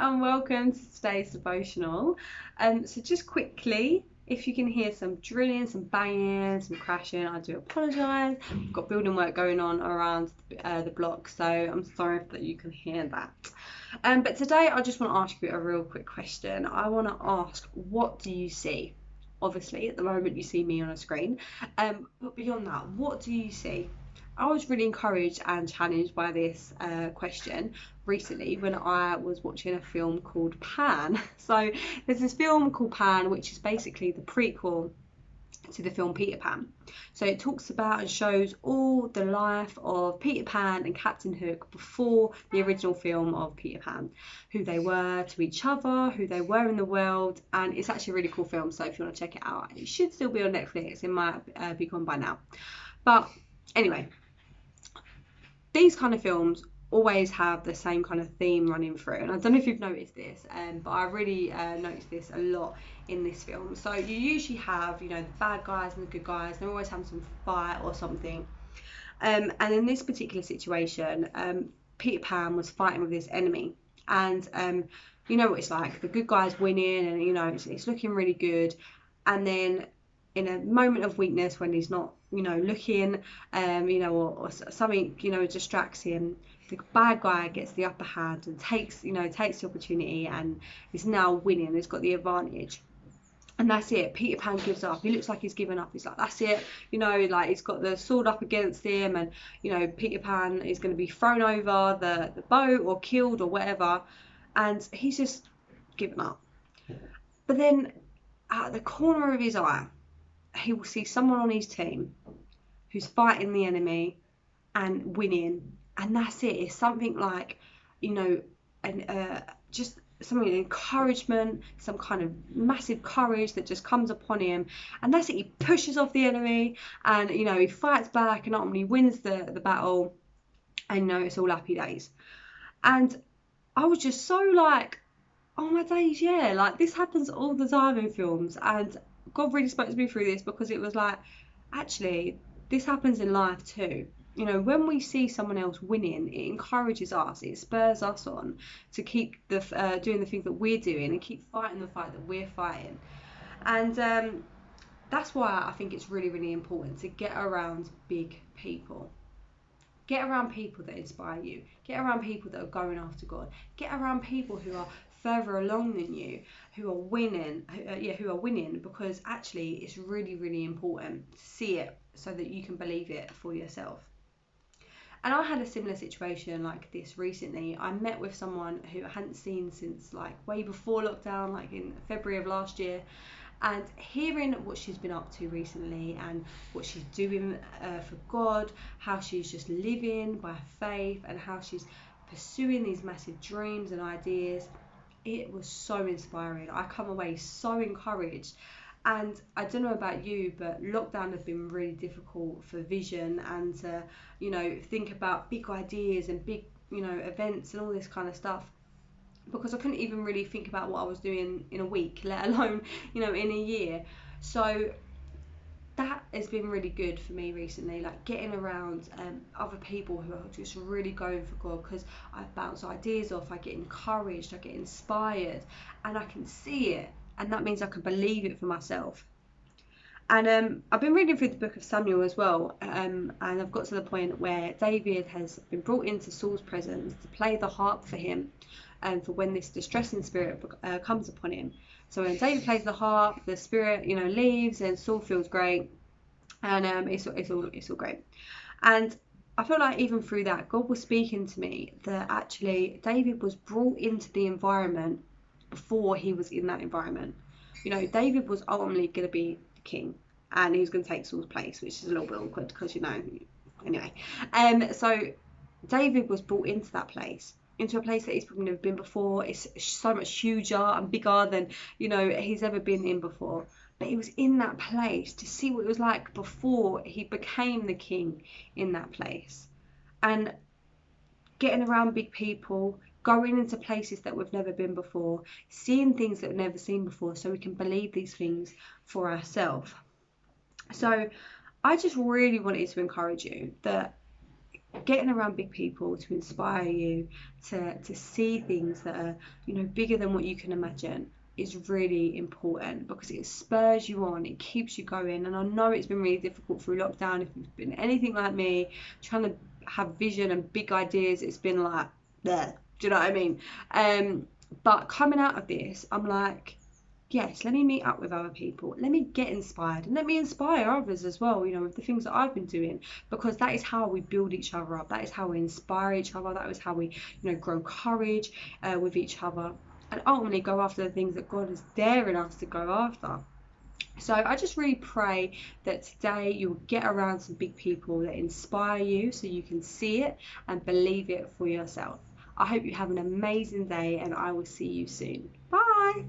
and welcome to today's devotional. So just quickly, if you can hear some drilling, some banging, some crashing, I do apologise. We've got building work going on around the block, so I'm sorry that you can hear that. But today I just want to ask you a real quick question. I want to ask, what do you see? Obviously, at the moment you see me on a screen, but beyond that, what do you see? I was really encouraged and challenged by this question recently when I was watching a film called Pan. So there's this film called Pan, which is basically the prequel to the film Peter Pan. So it talks about and shows all the life of Peter Pan and Captain Hook before the original film of Peter Pan, who they were to each other, who they were in the world, and it's actually a really cool film. So if you want to check it out, it should still be on Netflix. It might be gone by now, but anyway, these kind of films always have the same kind of theme running through, and I don't know if you've noticed this, but I really noticed this a lot in this film. So you usually have, the bad guys and the good guys. They're always having some fight or something, and in this particular situation, Peter Pan was fighting with this enemy, and you know what it's like. The good guys winning, and it's looking really good, and then in a moment of weakness when he's not looking, or something distracts him, the bad guy gets the upper hand and takes the opportunity and is now winning. He's got the advantage, and that's it. Peter Pan gives up. He looks like he's given up. He's like, that's it, like he's got the sword up against him, and Peter Pan is going to be thrown over the boat or killed or whatever, and he's just given up. But then at the corner of his eye, he will see someone on his team who's fighting the enemy and winning, and that's it. It's something like, just something, encouragement, some kind of massive courage that just comes upon him, and that's it. He pushes off the enemy, and he fights back, and ultimately wins the battle, and it's all happy days. And I was just so like, oh my days, yeah, like this happens all the time in films, and God really spoke to me through this, because it was like, actually, this happens in life too. When we see someone else winning, it encourages us, it spurs us on to keep doing the things that we're doing and keep fighting the fight that we're fighting. And that's why I think it's really, really important to get around big people. Get around people that inspire you. Get around people that are going after God. Get around people who are further along than you, who are winning, because actually it's really, really important to see it so that you can believe it for yourself. And I had a similar situation like this recently. I met with someone who I hadn't seen since like way before lockdown, like in February of last year, and hearing what she's been up to recently and what she's doing for God, how she's just living by faith, and how she's pursuing these massive dreams and ideas, it was so inspiring. I come away so encouraged. And I don't know about you, but lockdown has been really difficult for vision and to, think about big ideas and big, events and all this kind of stuff, because I couldn't even really think about what I was doing in a week, let alone, in a year. So that has been really good for me recently, like getting around other people who are just really going for God, because I bounce ideas off, I get encouraged, I get inspired, and I can see it, and that means I can believe it for myself. And I've been reading through the book of Samuel as well, and I've got to the point where David has been brought into Saul's presence to play the harp for him, and for when this distressing spirit comes upon him. So when David plays the harp, the spirit, leaves, and Saul feels great, and it's all great. And I feel like even through that, God was speaking to me that actually David was brought into the environment before he was in that environment. David was ultimately going to be the king, and he was going to take Saul's place, which is a little bit awkward because anyway. So David was brought into that place, into a place that he's probably never been before. It's so much huger and bigger than he's ever been in before. But he was in that place to see what it was like before he became the king in that place. And getting around big people, going into places that we've never been before, seeing things that we've never seen before, so we can believe these things for ourselves. So I just really wanted to encourage you that getting around big people to inspire you to see things that are, you know, bigger than what you can imagine is really important, because it spurs you on, it keeps you going. And I know it's been really difficult through lockdown. If you've been anything like me, trying to have vision and big ideas, it's been like there. Do you know what I mean? But coming out of this, I'm like, yes, let me meet up with other people. Let me get inspired, and let me inspire others as well, you know, with the things that I've been doing, because that is how we build each other up. That is how we inspire each other. That is how we, you know, grow courage with each other, and ultimately go after the things that God is daring us to go after. So I just really pray that today you'll get around some big people that inspire you so you can see it and believe it for yourself. I hope you have an amazing day, and I will see you soon. Bye.